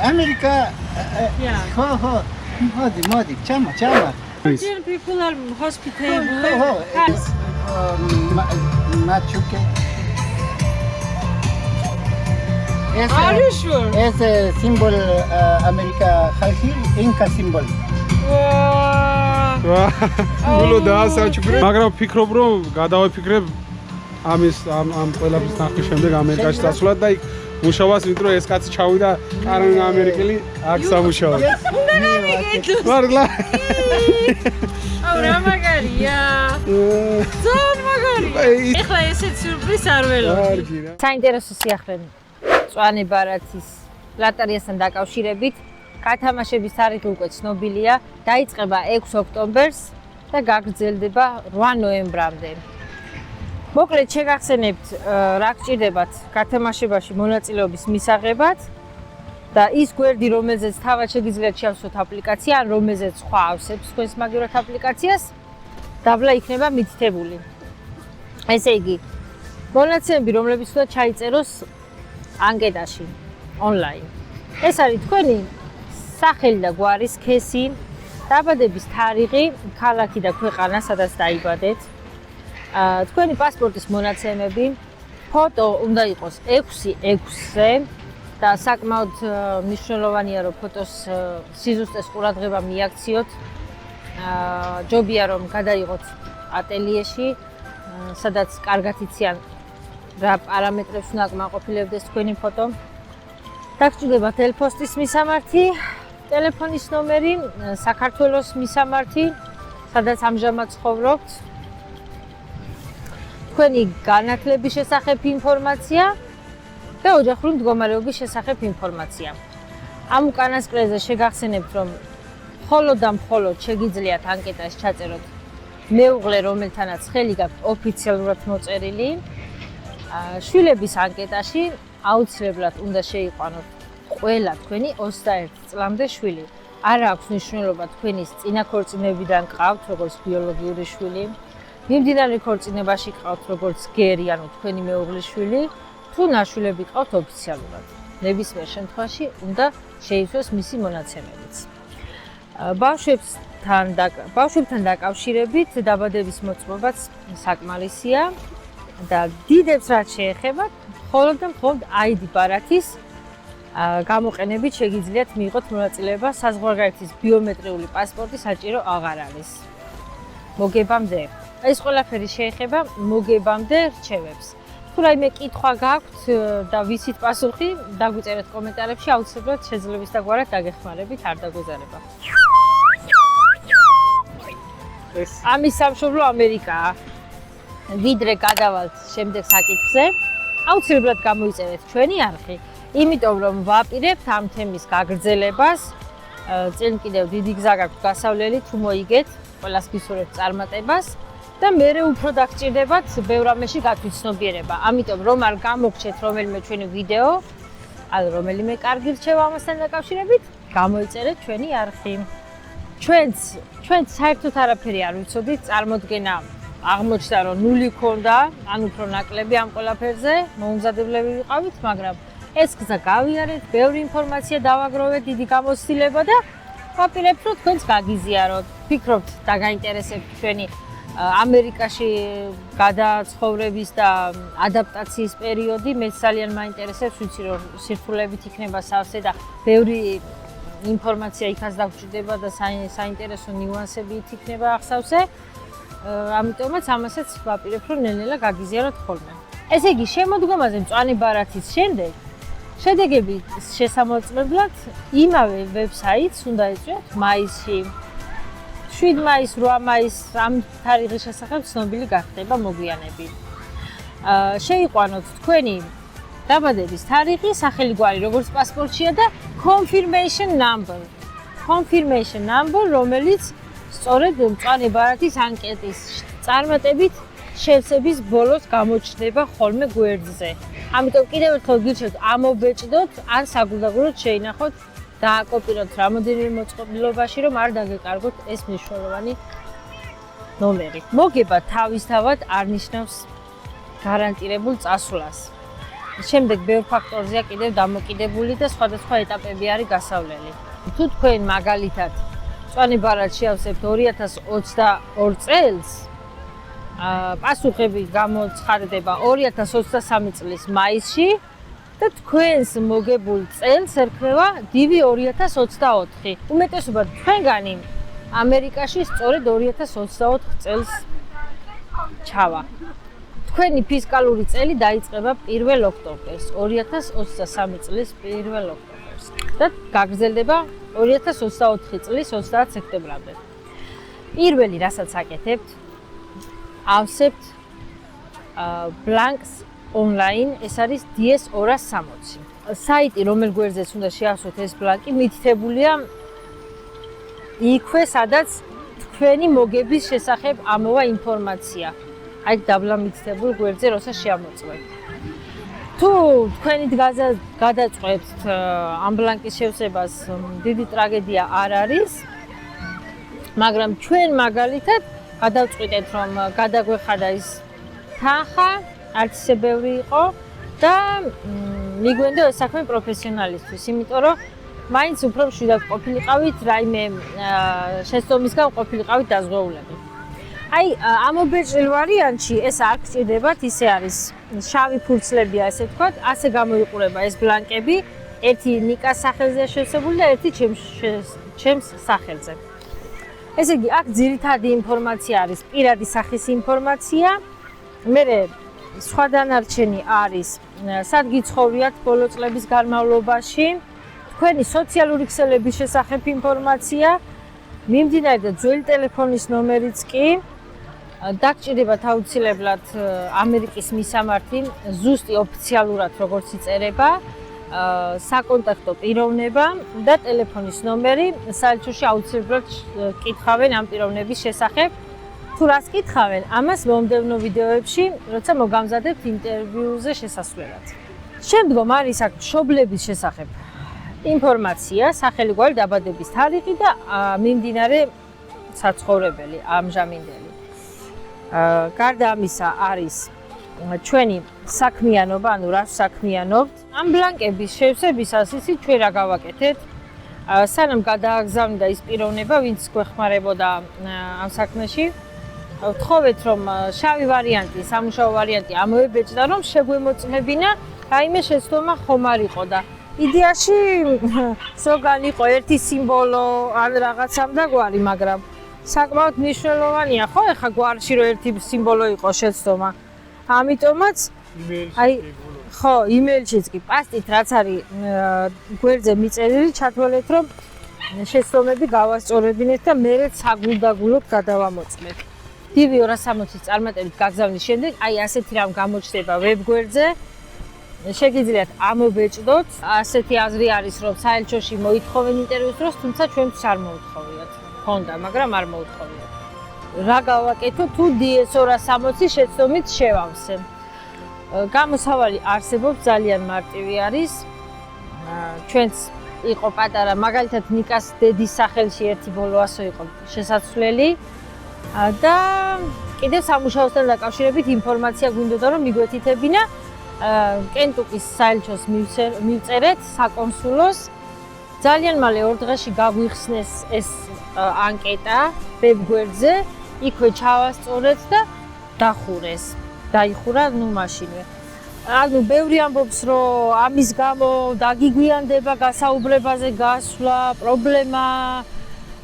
America. Ho. Modi. Chama. Indian people are hospitable. Machuque. Are you sure? As a symbol, America ხალხი Inca symbol. გულო დაასაჩუქრე, მაგრამ ვფიქრობ, რომ გადავიფიქრებ ამ ყველაფრის ნახვის შემდეგ ამერიკაში წასვლად და იქ მუშაობას, იმიტომ რომ ეს კაცი ჩავიდა კარგ ამერიკელი აქ სამუშაოდ. უნდა გამიგეთო. მართლა? აუ რა მაგარია. ძალიან მაგარია. ეხლა ესეც სიურპრიზ არ ველოდი. საინტერესო სიახლე მწვანე ბარათის ლოტერიასთან დაკავშირებით გათამაშების თარიღი უკვე ცნობილია, დაიწყება 6 ოქტომბერს და გაგრძელდება 8 ნოემბრამდე. მოკლედ შეგახსენებთ რა გჭირდებათ გათამაშებაში მონაწილეობის მისაღებად და ის გვერდი, რომელზეც თავად შეგიძლიათ შეავსოთ აპლიკაცია, ან რომელზეც სხვა ავსებს თქვენს მაგივრად აპლიკაციას, დაბლა იქნება მითითებული. ესე იგი, მონაცემები, რომლებიც უნდა ჩაიწეროს ანკეტაში ონლაინ. ეს არის თქვენი სახელი და გვარი, სქესი, დაბადების თარიღი, ქალაქი და ქვეყანა, სადაც დაიბადეთ. თქვენი პასპორტის მონაცემები, ფოტო უნდა იყოს 6:6-ზე და საკმაოდ მნიშვნელოვანია, რომ ფოტოს სიზუსტეს ყურადღება მიაქციოთ. ჯობია რომ გადაიღოთ ატელიეში, სადაც კარგად იციან რა პარამეტრებს უნდა აკმაყოფილებდეს თქვენი ფოტო. დაგჭირდება ტელეფონის მისამართი, ტელეფონის ნომერი, საქართველოს მისამართი, სადაც ამჟამად ცხოვრობთ. თქვენი განათლების შესახებ ინფორმაცია და ოჯახური მდგომარეობის შესახებ ინფორმაცია. ამ უკანასკნელზე შეგახსენებთ, რომ მხოლოდ და მხოლოდ შეგიძლიათ ანკეტას ჩაწეროთ მეუღლე, რომელთანაც ხელი გაქვთ ოფიციალურად მოწერილი. შვილების ანკეტაში აუცილებლად უნდა შეიყვანოთ ყველა თქვენი 21 წლამდე შვილი. არ აქვს მნიშვნელობა თქვენის წინა ქორწინებიდან ყავთ როგორც ბიოლოგიური შვილი, მიმდინარე ქორწინებაში ყავთ როგორც გერი, ანუ თქვენი მეუღლის შვილი, თუ ნაშვილები ყავთ ოფიციალურად. ნებისმიერ შემთხვევაში უნდა შეიცვალოს მისი მონაცემებიც. ბავშვებთან დაკავშირებით დაბადების მოწმობაც საკმარისია და დიდებს რაც შეეხება, მხოლოდ და მხოლოდ ID ბარათის გამოყენებით შეგიძლიათ მიიღოთ მონაწილეობა საზღვარგარეთის ბიომეტრიული პასპორტი საჭირო აღარ არის. მოგებამდე. ეს ყველაფერი შეეხება მოგებამდე რჩევებს. თუ რაიმე კითხვა გაქვთ და ვიცით პასუხი, დაგვიწერეთ კომენტარებში, აუცილებლად შეძლების და გვარად დაგეხმარებით, არ დაგვეზარება. ამის სამშობლო ამერიკაა. ვიდრე გადავალთ შემდეგ საკითხზე, აუცილებლად გამოიწერეთ ჩვენი არხი, იმიტომ რომ ვაპირებთ ამ თემის გაგრძელებას. წინ კიდევ დიდი გზა გაქვთ გასავლელი, თუ მოიგეთ, ყველას გისურვებთ წარმატებას და მერე უფრო დაგჭირდებათ ბევრ რამეში გათვითცნობიერება. ამიტომ რომ არ გამოგჩეთ რომელიმე ჩვენი ვიდეო, ან რომელიმე კარგი რჩევა ამასთან დაკავშირებით, გამოიწერეთ ჩვენი არხი. ჩვენც საერთოდ არაფერი არ ვიცოდით, წარმოდგენა აღმოჩნდა რომ ნული ქონდა, ან უფრო ნაკლები ამ ყველაფერზე, მოუმზადებლები ვიყავით, მაგრამ ეს გზა გავიარეთ, ბევრი ინფორმაცია დავაგროვეთ, დიდი გამოცდილება და ვაპირებთ რომ თქვენც გაგიზიაროთ. ფიქრობთ დაგაინტერესებთ ჩვენი ამერიკაში გადაცხოვრების და ადაპტაციის პერიოდი, მეც ძალიან მაინტერესებს, ვიცი რომ სირთულებით იქნება სავსე და ბევრი ინფორმაცია იქაც დაგჭირდება და საინტერესო ნიუანსები იქნება ახსავსე. ამიტომაც ამასაც ვაპირებ რომ ნელ-ნელა გაგიზიაროთ ხოლმე. ესე იგი, შემოდგომაზე მწვანე ბარათის შემდეგ შედეგები შესამოწმებლად იმავე ვებსაიტს უნდა ეწვიოთ მაისში. 7 მაის, 8 მაის ამ თარიღის შესახებ ცნობილი გახდება მოგვიანებით. შეიყვანოთ თქვენი დაბადების თარიღი, სახელი გვარი როგორც პასპორტშია და confirmation number. Confirmation number, რომელიც სწორედ მწვანე ბარათის ანკეტის წარმატებით შევსების ბოლოს გამოჩნდება ხოლმე გვერდზე. ამიტომ კიდევ ერთხელ გირჩევთ ამობეჭდოთ, ან საგულდაგულოდ შეინახოთ და აკოპიროთ რამოდენიმე მოწყობილობაში, რომ არ დაგეკარგოთ ეს მნიშვნელოვანი ნომერი. მოგება თავისთავად არ ნიშნავს გარანტირებულ წასვლას. შემდეგ ბევრ ფაქტორზეა კიდევ დამოკიდებული და სხვადასხვა ეტაპები არის გასავლელი. თუ თქვენ მაგალითად მწვანე ბარათს შეავსებთ 2022 წელს, პასუხები გამოცხადდება 2023 წლის მაისში და თქვენს მოგებულ წელს ერქმევა დივი 2024. უმეტესობა თქვენგანი ამერიკაში სწორედ 2024 წელს ჩავა. თქვენი ფისკალური წელი დაიწყება 1 ოქტომბერს, 2023 წლის 1 ოქტომბერს და გაგრძელდება 2024 წლის 30 სექტემბრამდე. პირველი, რასაც აკეთებთ, ავსებთ ბლანკს ონლაინ, ეს არის DS 260. საიტი, რომელ გვერდზეც უნდა შეავსოთ ეს ბლანკი, მითითებულია იქვე, სადაც თქვენი მოგების შესახებ ამოვა ინფორმაცია. აი დაბლა მითითებულ გვერდზე, როცა შეამოწმებთ. თუ თქვენით გადაწყვეტთ ამ ბლანკის შევსებას, დიდი ტრაგედია არ არის, მაგრამ ჩვენ მაგალითად გადავწყვიტეთ, რომ გადაგვეხადა ის თანხა, არც ისე ბევრი იყო და მიგვენდა ეს საქმე პროფესიონალისთვის, იმიტომ რომ მაინც უფრო მშვიდად ყოფილიყავით, რაიმე შეცდომისგან ყოფილიყავით დაზღვეულები. აი, ამობეჭდილ ვარიანტში ეს არ გჭირდებათ, ისე არის შავი ფურცლებია, ესე ვთქვათ, ასე გამოიყურება ეს ბლანკები, ერთი ნიკას სახელზეა შევსებული და ერთი ჩემს სახელზე. ესე იგი, აქ ძირითადი ინფორმაცია არის პირადი სახის ინფორმაცია. მერე სხვა დანარჩენი არის, სად გიცხოვრიათ ბოლო წლების განმავლობაში, თქვენი სოციალური ქსელების შესახებ ინფორმაცია, მიმდინარე და ძველი ტელეფონის ნომერიც კი, დაგჭირდებათ აუცილებლად ამერიკის მისამართი, ზუსტი ოფიციალურად როგორც იწერება, საკონტაქტო პიროვნება და ტელეფონის ნომერი, საელჩოში აუცილებლად კითხავენ ამ პიროვნების შესახებ. თუ რას კითხავენ, ამას მომდევნო ვიდეოებში, როცა მოგამზადებთ ინტერვიუზე შესასვლელად. შემდგომ არის აქ მშობლების შესახებ ინფორმაცია, სახელი, გვარი, დაბადების თარიღი და მიმდინარე საცხოვრებელი, ამჟამინდელი. გარდა ამისა არის ჩვენი საქმიანობა, ანუ რა საქმიანობთ. ამ ბლანკების შევსებისას ისიც ჩვენ რა გავაკეთეთ, სანამ გადააგზავნდა ის პიროვნება, ვინც გვეხმარებოდა ამ საქმეში, ვთხოვეთ, რომ შავი ვარიანტი, სამუშაო ვარიანტი ამოებეჭდა, რომ შეგვემოწმებინა რაიმე შეცდომა ხომ არ იყო და იდეაში ზოგან იყო ერთი სიმბოლო ან რაღაცამ და გვარი, მაგრამ საკმაოდ მნიშვნელოვანია, ხო, ეხა გვარში რომ ერთი სიმბოლო იყო შეცდომა. ამიტომაც აი ხო, იმეილშიც კი პასტით რაც არის გვერდზე მიწერილი, ჩათვალეთ, რომ შეცდომები გავასწორებინეთ და მერე საგულდაგულოდ გადავამოწმეთ. დივი 260-ის წარმატებით გაგზავნის შემდეგ, აი ასეთი რამ გამოჩნდება ვებ გვერდზე. შეგიძლიათ ამობეჭდოთ, ასეთი აზრი არის, რომ საელჩოში მოითხოვენ ინტერვიუს დროს, თუმცა ჩვენთვის არ მოუთხოვიათ. ხონდა, მაგრამ არ მოუთხოვიათ. რა გავაკეთო, თუ DS 260-ის შეცდომით შევავსე. გამოსავალი არსებობს, ძალიან მარტივი არის. ჩვენც იყო პატარა, მაგალითად ნიკას დედის სახელში ერთი ბოლო 100 იყო შესაძლებელი. და კიდევ სამუშაოსთან დაკავშირებით ინფორმაცია გვინდოდა რომ მიგვეთითებინა კენტუკის საელჩოს მივწერეთ საკონსულოს. ძალიან მალე 2 დღეში გაგვიხსნეს ეს ანკეტა ვებ გვერდზე, იქვე ჩავასწორეთ და დახურეს. დაიხურა მაშინვე. ანუ ბევრი ამბობს რომ ამის გამო დაგიგვიანდება გასაუბრებაზე გასვლა, პრობლემა.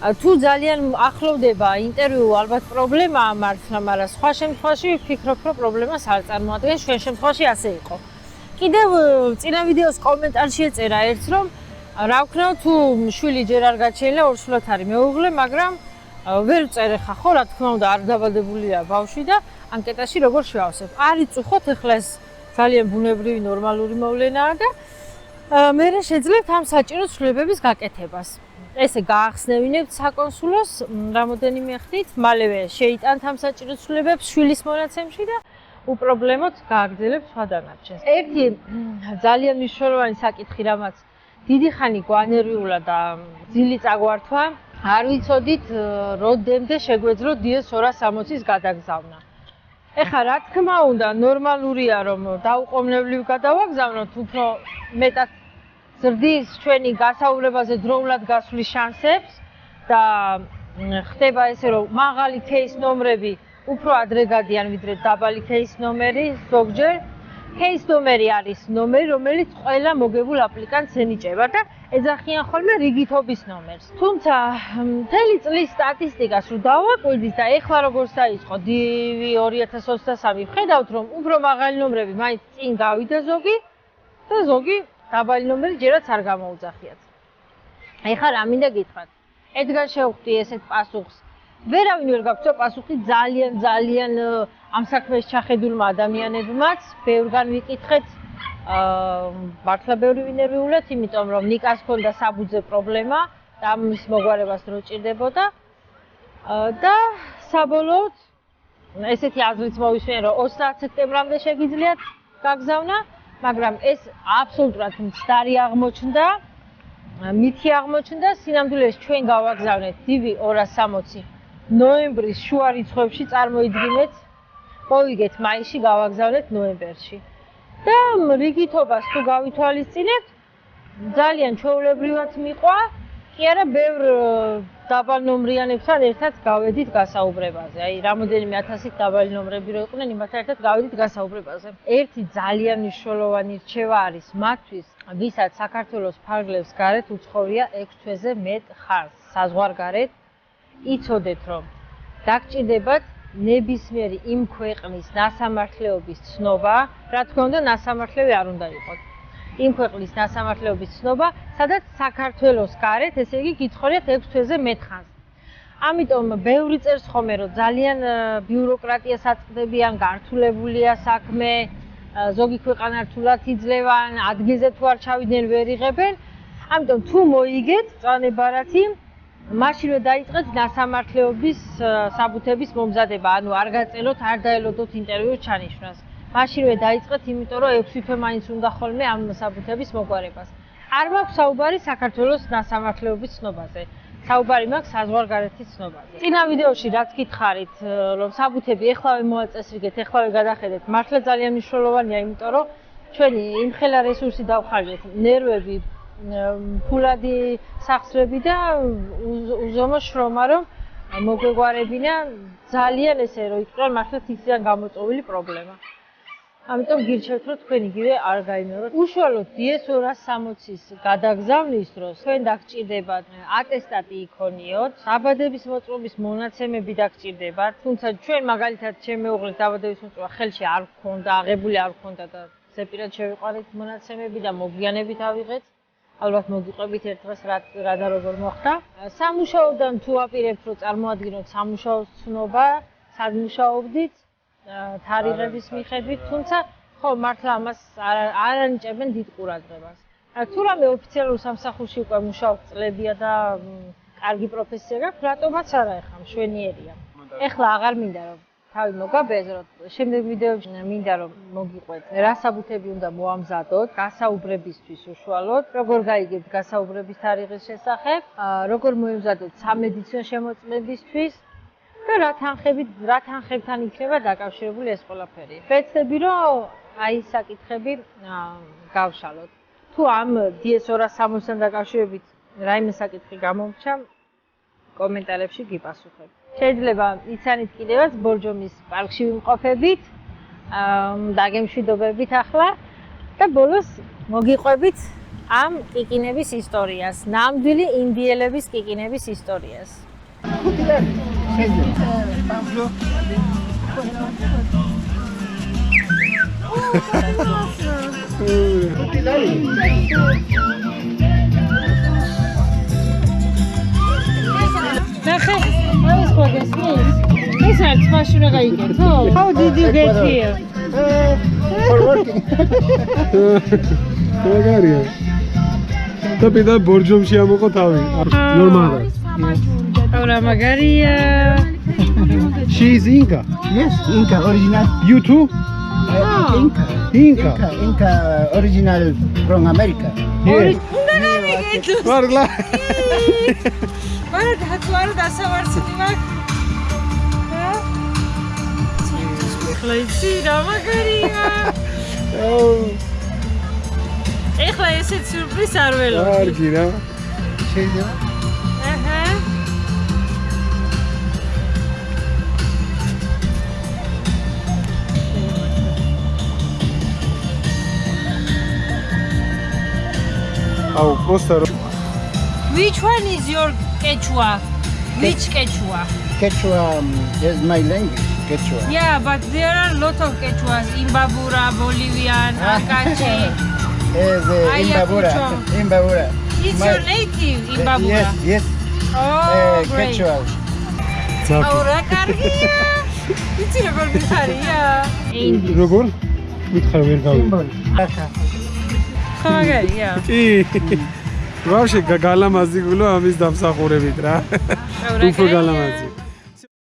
თუ ძალიან ახლოვდება ინტერვიუ, ალბათ პრობლემაა მართლა, მაგრამ სხვა შემთხვევაში ვფიქრობ, რომ პრობლემას არ წარმოადგენს, ჩვენ შემთხვევაში ასე იყო. კიდევ წინა ვიდეოს კომენტარში ეწერა ერთს, რომ რა ვქნა, თუ შვილი ჯერ არ გაჩენილა, ორსულად არის მეუღლე, მაგრამ ვერ ვწერე ხა, ხო, რა თქმა უნდა, არ დაბადებულია ბავშვი და ანკეტაში როგორ შევავსებ. არ იწუხოთ, ეხლა ეს ძალიან ბუნებრივი, ნორმალური მოვლენაა და მე შეძლებთ ამ საჭირო ცვლილებების გაკეთებას. ესე გაახსნევინებთ საკონსულოს რამოდენიმე ხნით, მალევე შეიტანთ ამ საჭირო ცვლილებებს შვილის მონაცემში და უპრობლემოდ გააგრძელებთ სხვა დანარჩენს. ერთი ძალიან მნიშვნელოვანი საკითხი, რამაც დიდი ხანი გვანერვიულა და ძილი წაგვართვა, არ ვიცოდით, როდემდე შეგვეძლო DS 260-ის გადაგზავნა. ეხლა რა თქმა უნდა, ნორმალურია რომ დაუყოვნებლივ გადავაგზავნოთ, უფრო მეტად ზრდის ჩვენი გასაუბრებაზე დროულად გასვლის შანსებს და ხდება ესე რომ მაღალი case ნომრები უფრო ადრე გადიან ვიდრე დაბალი case ნომერი ზოგჯერ. Case ნომერი არის ნომერი, რომელიც ყველა მოგებულ აპლიკანტს ენიჭება და ეძახიან ხოლმე რიგითობის ნომერს. თუმცა მთელი წლის სტატისტიკას რო დავაკვირდით და ეხლა როგორც დაიწყო დივი 2023 ვხედავთ რომ უფრო მაღალი ნომრები მაინც წინ გავიდა ზოგი და ზოგი დაბალი ნომერი ჯერაც არ გამოუძახიათ. ეხლა რა მინდა გითხრათ? ედგარ შევხვდი ესეთ პასუხს. ვერავინ ვერ გაგვწევ პასუხი ძალიან ამ საქმეს ჩახედულმა ადამიანებმაც, ბევრგან ვიკითხეთ, მართლა ბევრი ვინერვიულეთ, იმიტომ რომ ნიკას ჰქონდა საბუძე პრობლემა და მის მოგვარებას დრო ჭირდებოდა. და საბოლოოდ ესეთი აზრიც მოვისმენე, რომ 30 სექტემბრამდე შეგიძლიათ გაგზავნა, მაგრამ ეს აბსოლუტურად მცდარი აღმოჩნდა. მითი აღმოჩნდა, სინამდვილეში ჩვენ გავაგზავნეთ დივი 260 ნოემბრის შუა რიცხვებში წარმოიდგინეთ, მოვიგეთ მაისში, გავაგზავნეთ ნოემბერში. და რიგითობას თუ გავითვალისწინებთ, ძალიან ჩვეულებრივად მიყვა, კი არა, ბევრ დაბალ ნომრიანებთან ერთად გავედით გასაუბრებაზე. აი, რამოდენიმე ათასით დაბალი ნომრები რო იყვნენ, იმასთან ერთად გავედით გასაუბრებაზე. ერთი ძალიან მნიშვნელოვანი რჩევა არის მათთვის, ვისაც საქართველოს ფარგლებს გარეთ უცხოვრია 6 თვეზე მეტ ხანს საზღვარგარეთ, იცოდეთ რომ დაგჭირდებათ ნებისმიერი იმ ქვეყნის ნასამართლეობის ცნობა, რა თქმა უნდა, ნასამართლევი არ უნდა იყოს. იმ ქვეყნის ნასამართლეობის ცნობა, სადაც საქართველოს გარეთ, ესე იგი გიცხოვრიათ 6 თვეზე მეტ ხანს. ამიტომ ბევრი წერს ხოლმე, რომ ძალიან ბიუროკრატიას აწყდებიან, გართულებულია საქმე, ზოგი ქვეყანა რთულად იძლევან, ადგილზე თუ არ ჩავიდნენ ვერ იღებენ. ამიტომ თუ მოიგეთ წვანებარათი, მაშინვე დაიწყეთ ნასამართლეობის საბუთების მომზადება, ანუ არ გაწელოთ, არ დაელოდოთ ინტერვიუს ჩანიშვნას. მაშინვე დაიწყეთ, იმიტომ რომ 6 თვე მაინც უნდა ხოლმე ამ საბუთების მოგვარებას. არ მაქვს საუბარი საქართველოს ნასამართლეობის ცნობაზე. საუბარი მაქვს საზღვარგარეთის ცნობაზე. წინა ვიდეოში რაც გითხარით, რომ საბუთები ეხლავე მოაწესრიგეთ, ეხლავე გადახედეთ, მართლა ძალიან მნიშვნელოვანია, იმიტომ რომ ჩვენი იმხელა რესურსი დავხარჯეთ, ნერვები, ფულადი სახსრები და უზომო შრომა, რომ მოგვეგვარებინა ძალიან ესე რომ იყვნენ მართლა თითიდან გამოწვეული პრობლემა. ამიტომ გირჩევთ, რომ თქვენ იგივე არ გაიმეოროთ. უშუალოდ DS 260-ის გადაგზავნის დროს თქვენ დაგჭირდებათ ატესტატი იქონიოთ, დაბადების მოწმობის მონაცემები დაგჭირდებათ, თუმცა ჩვენ მაგალითად ჩემი მეუღლის დაბადების მოწმობა ხელში არ გქონდა, აღებული არ გქონდა და ზეპირად შევიყვანეთ მონაცემები და მოგვიანებით ავიღეთ. ალბათ მოგიყვებით ერთ დღეს რა და როგორ მოხდა. სამუშაოდან თუ აპირებთ, რომ წარმოადგინოთ სამუშაოს ცნობა, სად მუშაობდით, თარიღების მიხედვით, თუმცა ხო მართლა ამას არ ანიჭებენ დიდ ყურადღებას. თუ რამე ოფიციალურ სამსახურში უკვე მუშაობთ წლებია და კარგი პროფესია გაქვთ, რატომაც არა ეხლა მშვენიერია. ეხლა აღარ მინდა რომ თავი მოგაბეზროთ, შემდეგ ვიდეოებში მინდა რომ მოგიყვეთ რა საბუთები უნდა მოამზადოთ გასაუბრებისთვის უშუალოდ, როგორ გაიგებთ გასაუბრების თარიღის შესახებ, როგორ მოემზადოთ სამედიცინო შემოწმებისთვის და რა თანხებთან იქნება დაკავშირებული ეს ყველაფერი. ვეცდები რომ აი ეს საკითხები გავშალოთ. თუ ამ DS 260-თან დაკავშირებით რაიმე საკითხი გამომრჩა, კომენტარებში გიპასუხებ. შეიძლება იცანით კიდევაც ბორჯომის პარკში ვიმყოფებით, დაგემშვიდობებით ახლა და ბოლოს მოგიყვებით ამ კიკინების ისტორიას, ნამდვილი ინდიელების კიკინების ისტორიას. ნახე, ეს ხოგესმის. ეს არის მაშინ რა გაიგეთო? How did you get here? For working. მაგარია. და პედა ბორჯომში ამოყო თავი. ნორმალურად. Ahora Magaria. She is Inca. Yes, Inca original. You too? Inca original from America. Yes. Varla. ეხლა იცი რა მაგარია. ეხლა ესეთ სიურპრიზს არ ველოდი. კარგი რა. შეიძლება? აჰა. აუ, просто Which one is your Quechua? Which Quechua? Quechua is my language. Quechua. Yeah, but there are a lot of Quechuas. Imbabura, Bolivian, Acache. Is Imbabura. Ayacucho. Imbabura. It's My- your native, Imbabura. Yes, yes. Oh, great. Quechua. აუ რა კარგია. იცი როგორ მიხარია? ინდი. როგორ? მითხარ ვერ გავიგე. ხო მაგარია. კი. ვაფშე გალამაზი გულო ამის დამსახურებით რა. აუ რა უფრო კარგია. გალამაზი.